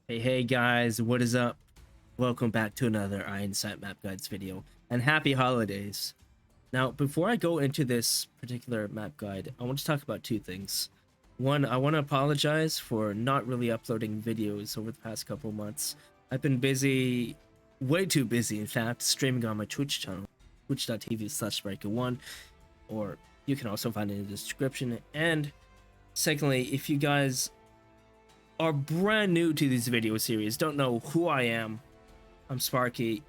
Hey guys, what is up? Welcome back to another Ironsight map guides video, and happy holidays. Now, before I go into this particular map guide, I want to talk about two things. One, I want to apologize for not really uploading videos over the past couple months. I've been busy, way too busy in fact, streaming on my Twitch channel, twitch.tv/breaker1, or you can also find it in the description. And secondly, if you guys are brand new to this video series, don't know who I am, I'm Sparky.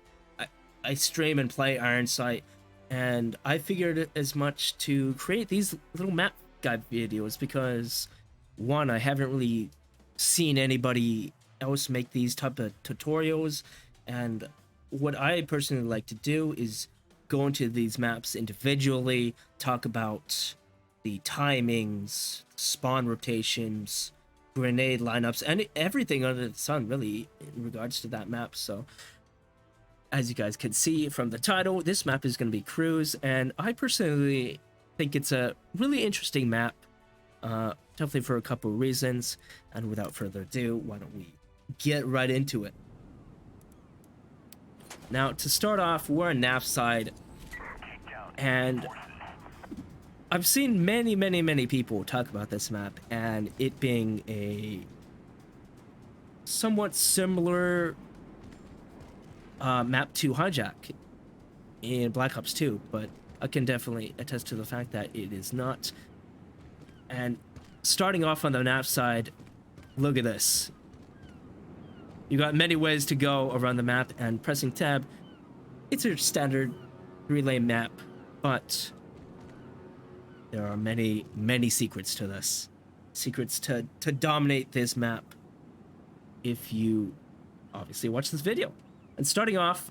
I stream and play Ironsight, and I figured as much to create these little map guide videos because, one, I haven't really seen anybody else make these type of tutorials, and what I personally like to do is go into these maps individually, talk about the timings, spawn rotations, grenade lineups, and everything under the sun really in regards to that map. So as you guys can see from the title, this map is going to be Cruise, and I personally think it's a really interesting map, definitely for a couple of reasons. And without further ado, why don't we get right into it. Now, to start off, we're on NAF side, and I've seen many people talk about this map and it being a somewhat similar map to Hijack in Black Ops 2, but I can definitely attest to the fact that it is not. And starting off on the NAF side, look at this. You got many ways to go around the map, and pressing tab, it's your standard 3-lane map, but there are many secrets to this. Secrets to dominate this map if you obviously watch this video. And starting off,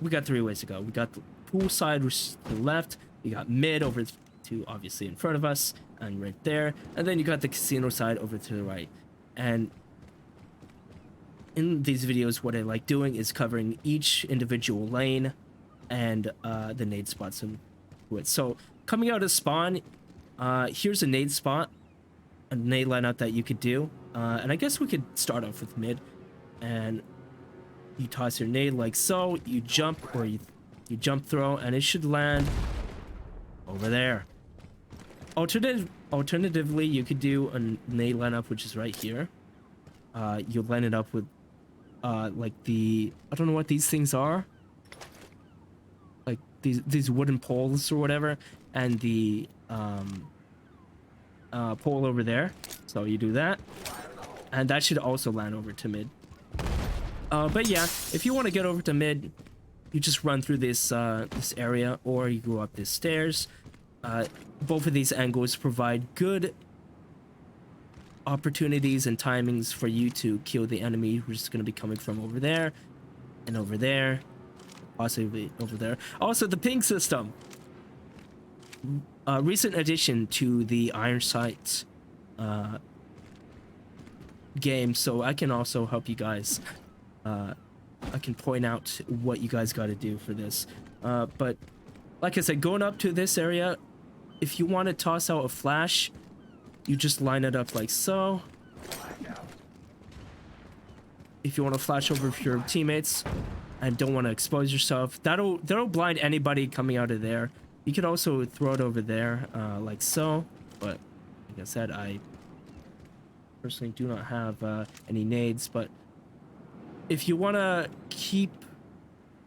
we got 3 ways to go. We got the Poolside to the left, we got mid over to obviously in front of us, and right there, and then you got the casino side over to the right. And in these videos, what I like doing is covering each individual lane and the nade spots into it. So coming out of spawn, here's a nade spot, a nade lineup that you could do, and I guess we could start off with mid, and you toss your nade like so, you jump, or you jump throw, and it should land over there. Alternatively, you could do a nade lineup, which is right here. You'll line it up with like the, I don't know what these things are, like these wooden poles or whatever, and the pole over there. So you do that, and that should also land over to mid. But yeah, if you want to get over to mid, you just run through this this area, or you go up these stairs. Both of these angles provide good opportunities and timings for you to kill the enemy who's going to be coming from over there and over there, possibly over there. Also, the ping system, recent addition to the Ironsight game, so I can also help you guys. I can point out what you guys got to do for this, but like I said, going up to this area, if you want to toss out a flash, you just line it up like so. If you want to flash over your teammates and don't want to expose yourself, that'll blind anybody coming out of there. You could also throw it over there, like so, but like I said, I personally do not have any nades. But if you want to keep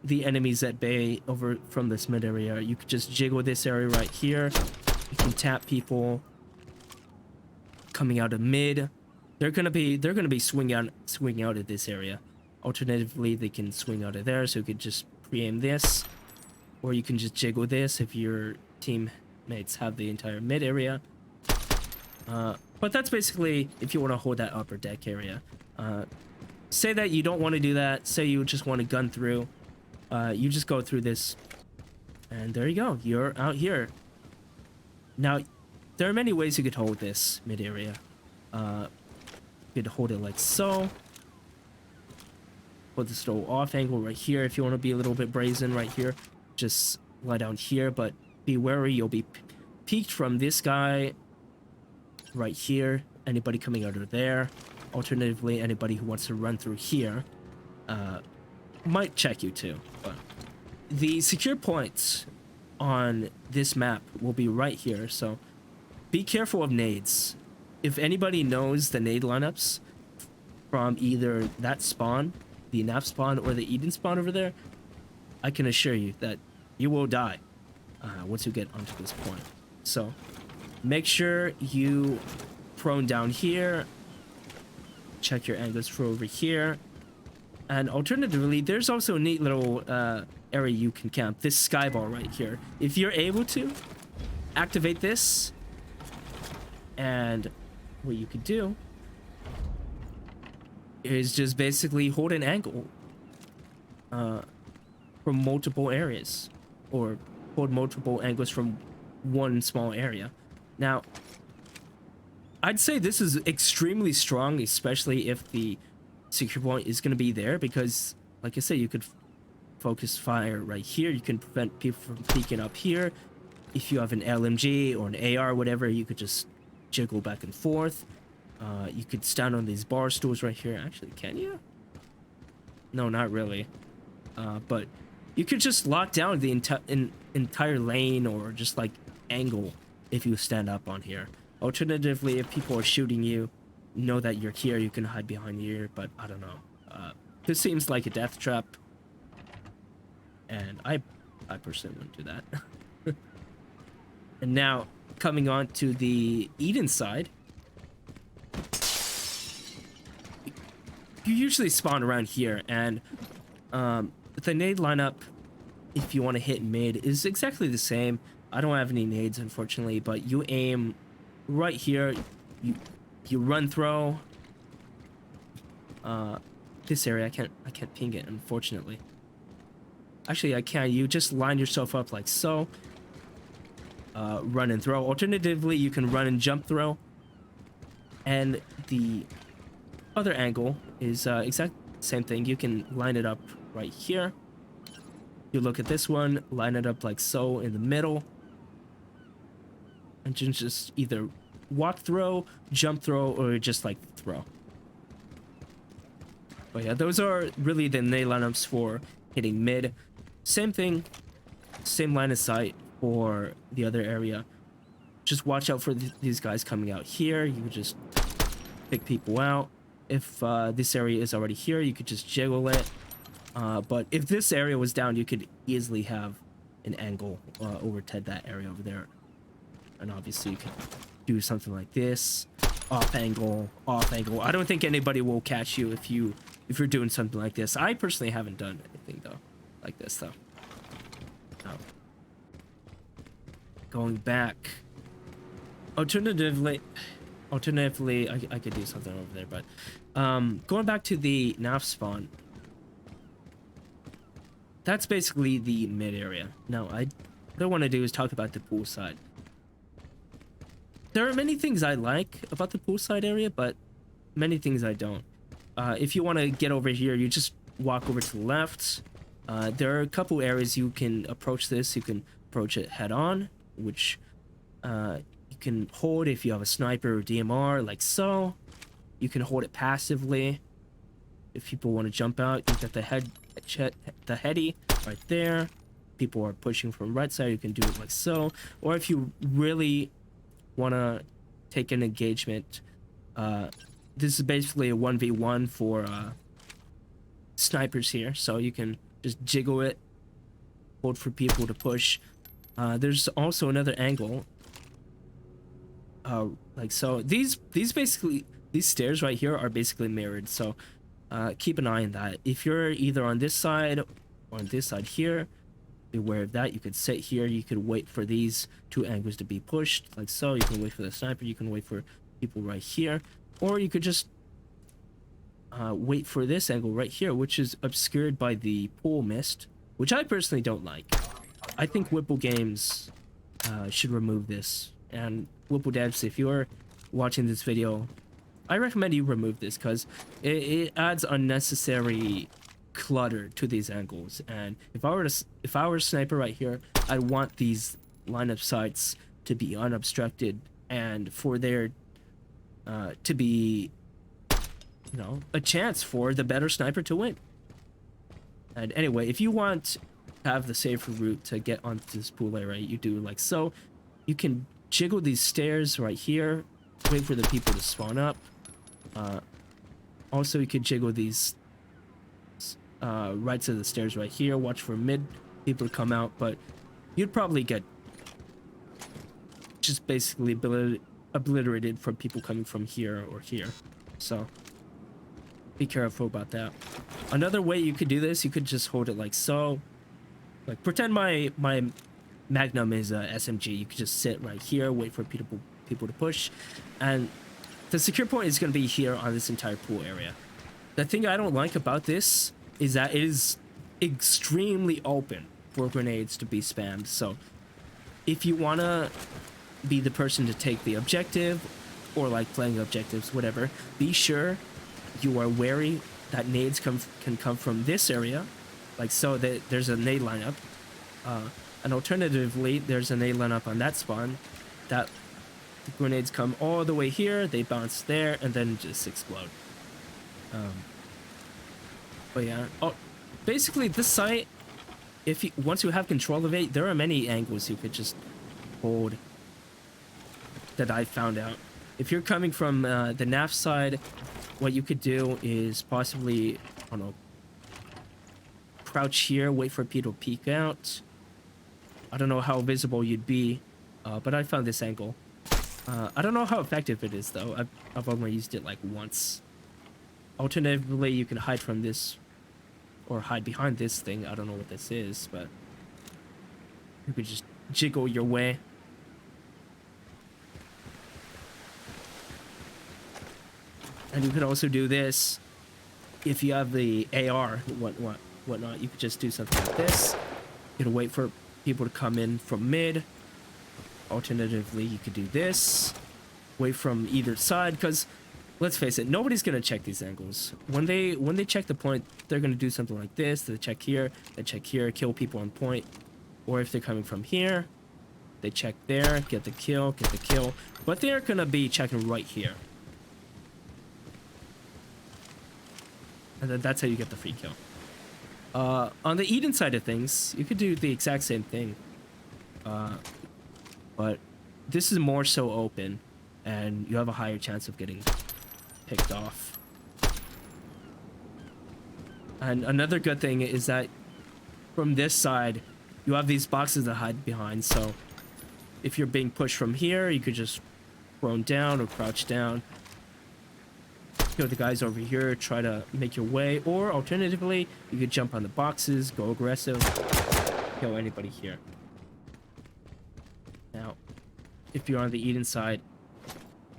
the enemies at bay over from this mid area, you could just jiggle this area right here. You can tap people coming out of mid. They're gonna be swinging out of this area. Alternatively, they can swing out of there, so you could just pre-aim this, or you can just jiggle this if your teammates have the entire mid area. But that's basically if you want to hold that upper deck area. Say that you don't want to do that. Say you just want to gun through. You just go through this, and there you go. You're out here. Now, there are many ways you could hold this mid area. You could hold it like so. Put this little off angle right here if you want to be a little bit brazen right here. Just lie down here, but be wary, you'll be peeked from this guy right here. Anybody coming out of there. Alternatively, anybody who wants to run through here might check you too. But the secure points on this map will be right here, so be careful of nades. If anybody knows the nade lineups from either that spawn, the NAF spawn, or the Eden spawn over there, I can assure you that you will die once you get onto this point. So make sure you prone down here, check your angles for over here, and alternatively, there's also a neat little area you can camp, this skyball right here. If you're able to, activate this, and what you could do is just basically hold an angle from multiple areas, or hold multiple angles from one small area. Now, I'd say this is extremely strong, especially if the secure point is going to be there, because like I said, you could focus fire right here. You can prevent people from peeking up here. If you have an LMG or an AR, whatever, you could just jiggle back and forth. You could stand on these bar stools right here. Actually, can you? No, not really. But you could just lock down the entire lane, or just like angle if you stand up on here. Alternatively, if people are shooting you, know that you're here, you can hide behind here, but I don't know. This seems like a death trap, and I personally wouldn't do that. And now, coming on to the Eden side, you usually spawn around here, and the nade lineup, if you want to hit mid, is exactly the same. I don't have any nades, unfortunately, but you aim right here, you run throw. This area, I can't ping it, unfortunately. Actually, I can. You just line yourself up like so. Run and throw. Alternatively, you can run and jump throw. And the other angle is exact same thing. You can line it up right here. You look at this one, line it up like so in the middle, and just either walk throw, jump throw, or just like throw. But yeah, those are really the nade lineups for hitting mid. Same thing, same line of sight for the other area. Just watch out for these guys coming out here. You can just pick people out. If this area is already here, you could just jiggle it. But if this area was down, you could easily have an angle over to that area over there. And obviously you could do something like this. Off angle, off angle. I don't think anybody will catch you if you're doing something like this. I personally haven't done anything though like this though. No. Going back. Alternatively, I could do something over there, but going back to the NAF spawn, that's basically the mid area. Now, what I want to do is talk about the poolside. There are many things I like about the poolside area, but many things I don't. If you want to get over here, you just walk over to the left. There are a couple areas you can approach this. You can approach it head on, which you can hold if you have a sniper or DMR, like so. You can hold it passively. If people want to jump out, you got the heady right there. People are pushing from right side, you can do it like so. Or if you really want to take an engagement, this is basically a 1v1 for snipers here, so you can just jiggle it, hold for people to push. There's also another angle, like so. These stairs right here are basically mirrored, so keep an eye on that. If you're either on this side or on this side here, be aware of that. You could sit here, you could wait for these two angles to be pushed like so. You can wait for the sniper, you can wait for people right here, or you could just wait for this angle right here, which is obscured by the pool mist, which I personally don't like. I think Whipple Games should remove this. And Whipple devs, if you're watching this video, I recommend you remove this, because it adds unnecessary clutter to these angles. And if I were a sniper right here, I'd want these line of sights to be unobstructed, and for there to be you know, a chance for the better sniper to win. And anyway, if you want to have the safer route to get onto this pool area, you do like so. You can jiggle these stairs right here, wait for the people to spawn up. Also, you could jiggle these right to the stairs right here, watch for mid people to come out, but you'd probably get just basically obliterated from people coming from here or here. So be careful about that. Another way you could do this, you could just hold it like so. Like pretend my Magnum is a SMG. You could just sit right here, wait for people to push, and the secure point is going to be here on this entire pool area. The thing I don't like about this is that it is extremely open for grenades to be spammed. So if you want to be the person to take the objective, or like playing objectives, whatever, be sure you are wary that nades can come from this area, like so, that there's a nade lineup. And alternatively, there's a nade lineup on that spawn that the grenades come all the way here, they bounce there, and then just explode. But yeah, basically this site, once you have control of it, there are many angles you could just hold that I found out. If you're coming from the NAF side, what you could do is possibly, I don't know, crouch here, wait for people to peek out. I don't know how visible you'd be, but I found this angle. I don't know how effective it is though. I've only used it like once. Alternatively, you can hide from this, or hide behind this thing. I don't know what this is, but you could just jiggle your way. And you could also do this if you have the AR, whatnot. You could just do something like this. You could wait for people to come in from mid. Alternatively, you could do this. Wait from either side, because let's face it, nobody's gonna check these angles. When they check the point, they're gonna do something like this. They check here, kill people on point. Or if they're coming from here, they check there, get the kill. But they're gonna be checking right here. And then that's how you get the free kill. On the Eden side of things, you could do the exact same thing. But this is more so open, and you have a higher chance of getting picked off. And another good thing is that from this side, you have these boxes to hide behind. So if you're being pushed from here, you could just prone down or crouch down. Kill the guys over here, try to make your way, or alternatively, you could jump on the boxes, go aggressive, kill anybody here. Now, if you're on the Eden side,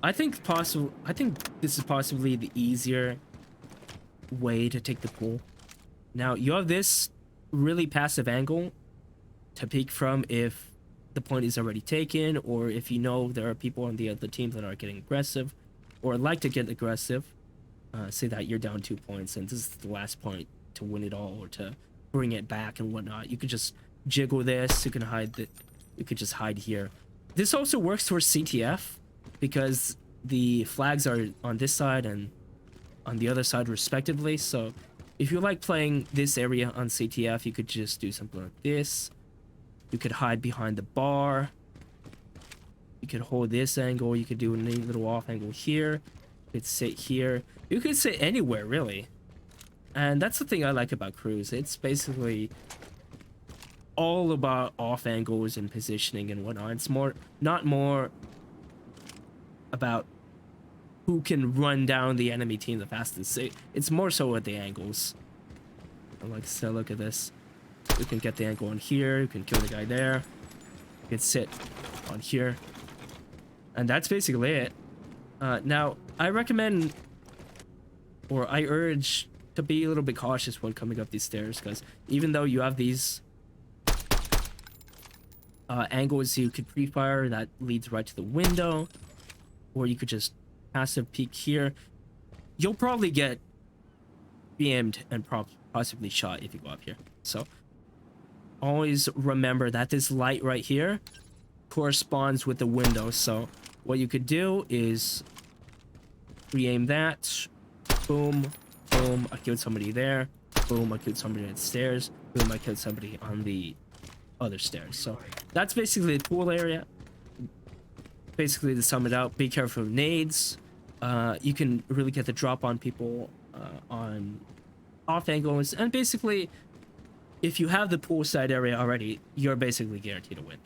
I think this is possibly the easier way to take the pool. Now, you have this really passive angle to peek from if the point is already taken, or if you know there are people on the other team that are getting aggressive, or like to get aggressive. Say that you're down 2 points and this is the last point to win it all, or to bring it back and whatnot. You could just jiggle this. You can hide you could just hide here. This also works for CTF because the flags are on this side and on the other side respectively. So if you like playing this area on CTF, you could just do something like this. You could hide behind the bar. You could hold this angle. You could do a neat little off angle here. You could sit here. You could sit anywhere, really. And that's the thing I like about Cruise. It's basically all about off angles and positioning and whatnot. It's not more about who can run down the enemy team the fastest. It's more so at the angles. And like I said, look at this. You can get the angle on here. You can kill the guy there. You can sit on here. And that's basically it. Now, I recommend, or I urge, to be a little bit cautious when coming up these stairs, because even though you have these angles you could pre-fire that leads right to the window, or you could just passive peek here, you'll probably get BM'd and possibly shot if you go up here. So always remember that this light right here corresponds with the window. So what you could do is re-aim that, Boom, boom, I killed somebody there. Boom, I killed somebody on the stairs. Boom, I killed somebody on the other stairs. So that's basically the pool area. Basically, to sum it out, be careful of nades. You can really get the drop on people on off angles, and basically, if you have the poolside area already, you're basically guaranteed to win.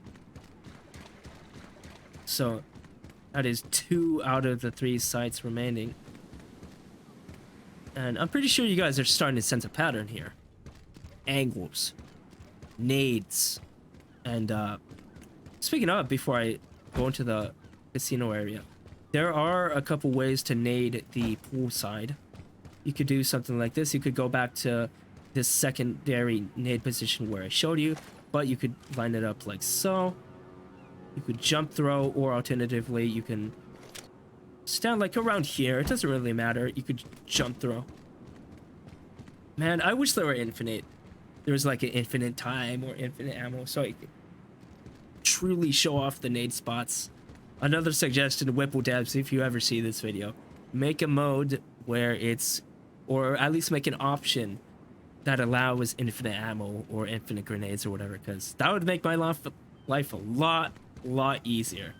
So that is 2 out of the 3 sites remaining. And I'm pretty sure you guys are starting to sense a pattern here. Angles, nades, and speaking of, before I go into the casino area, there are a couple ways to nade the poolside. You could do something like this. You could go back to this secondary nade position where I showed you, but you could line it up like so. You could jump throw, or alternatively, you can stand like around here. It doesn't really matter. You could jump throw. Man, I wish there were infinite. There was like an infinite time or infinite ammo, so I could truly show off the nade spots. Another suggestion, Whipple Dabs, if you ever see this video, make a mode where it's, or at least make an option that allows infinite ammo or infinite grenades or whatever, because that would make my life a lot easier.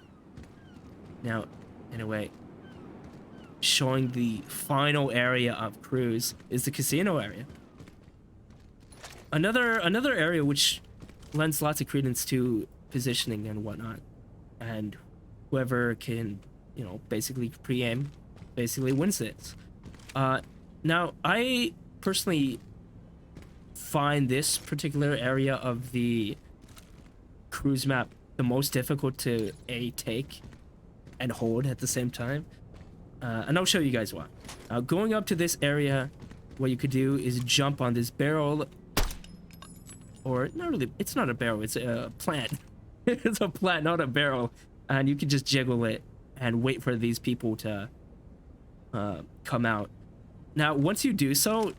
Now, anyway, showing the final area of cruise is the casino area. Another area which lends lots of credence to positioning and whatnot, and whoever can, you know, basically pre-aim basically wins this. Now, I personally find this particular area of the cruise map the most difficult to take and hold at the same time, and I'll show you guys why. Going up to this area, what you could do is jump on this barrel, or not really, it's not a barrel, it's a plant. It's a plant, not a barrel, and you can just jiggle it and wait for these people to come out. Now, once you do so,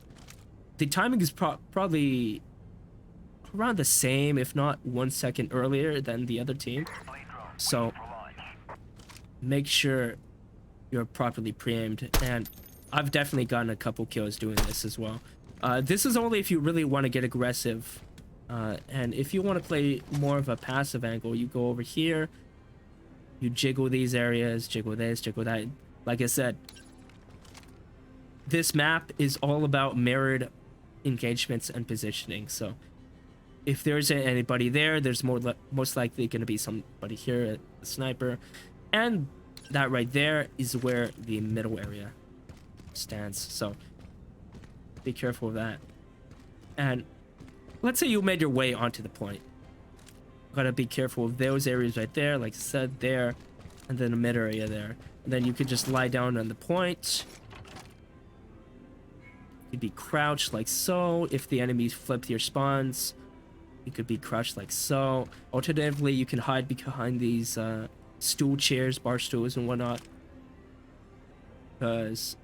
the timing is probably around the same, if not 1 second earlier than the other team. So make sure you're properly pre-aimed, and I've definitely gotten a couple kills doing this as well. This is only if you really want to get aggressive, and if you want to play more of a passive angle, you go over here, you jiggle these areas, jiggle this, jiggle that. Like I said, this map is all about mirrored engagements and positioning. So if there's anybody there, there's most likely going to be somebody here at the sniper, and that right there is where the middle area stands. So be careful of that. And let's say you made your way onto the point. Gotta be careful of those areas right there, like I said, there, and then a mid area there. And then you could just lie down on the point. You'd be crouched like so. If the enemies flipped your spawns, you could be crouched like so. Alternatively, you can hide behind these stool chairs, bar stools, and whatnot. Because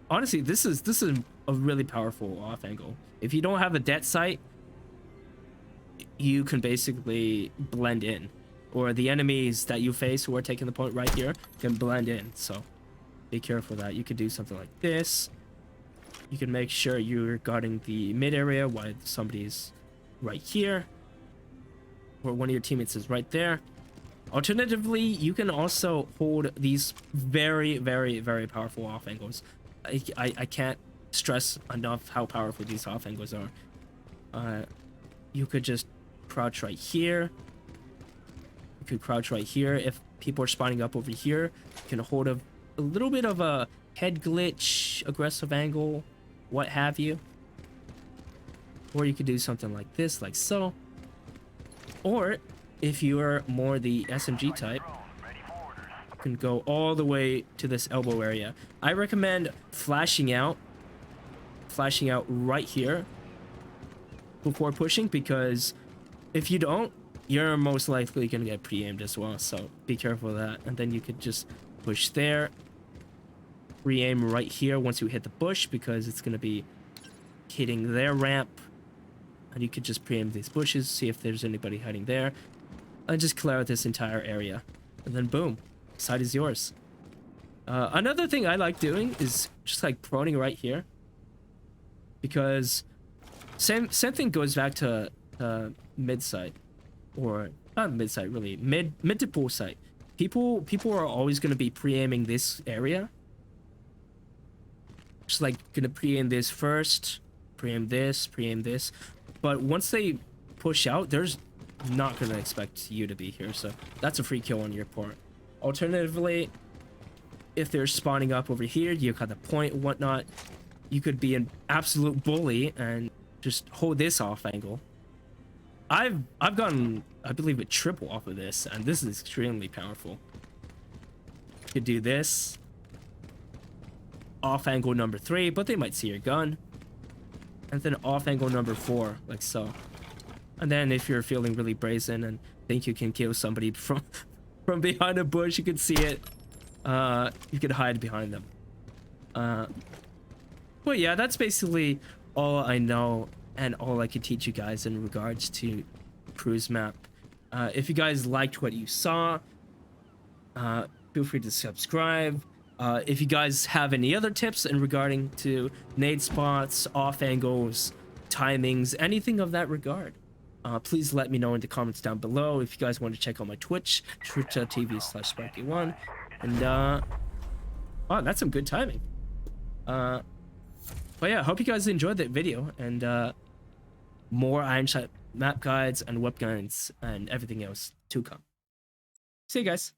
honestly, this is a really powerful off angle. If you don't have a debt sight, you can basically blend in, or the enemies that you face who are taking the point right here can blend in. So be careful of that. You could do something like this. You can make sure you're guarding the mid area while somebody's right here, or one of your teammates is right there. Alternatively, you can also hold these very powerful off angles. I can't stress enough how powerful these off angles are. You could just crouch right here. You could crouch right here. If people are spawning up over here, you can hold a little bit of a head glitch, aggressive angle, what have you. Or you could do something like this, like so. Or if you are more the SMG type, you can go all the way to this elbow area. I recommend flashing out right here before pushing, because if you don't, you're most likely gonna get pre-aimed as well. So be careful of that. And then you could just push there, re-aim right here once you hit the bush, because it's gonna be hitting their ramp, and you could just pre-aim these bushes, see if there's anybody hiding there, and just clear out this entire area, and then boom, side is yours. Another thing I like doing is just like proning right here, because same thing goes back to mid site, or not mid site really, mid to pool site. People are always going to be pre-aiming this area, just like gonna pre-aim this first, pre-aim this, but once they push out, there's not gonna expect you to be here, so that's a free kill on your part. Alternatively, if they're spawning up over here, you got the point and whatnot, you could be an absolute bully and just hold this off angle. I've gotten, I believe, a triple off of this, and this is extremely powerful. You could do this off angle number 3, but they might see your gun, and then off angle number 4, like so. And then if you're feeling really brazen and think you can kill somebody from behind a bush, you can see it, you can hide behind them. But yeah, that's basically all I know and all I could teach you guys in regards to cruise map. If you guys liked what you saw, feel free to subscribe. If you guys have any other tips in regarding to nade spots, off angles, timings, anything of that regard, please let me know in the comments down below. If you guys want to check out my Twitch, twitch.tv/sparky1. And wow, that's some good timing. But yeah, hope you guys enjoyed that video, and more Ironsight map guides and whip guides and everything else to come. See you guys.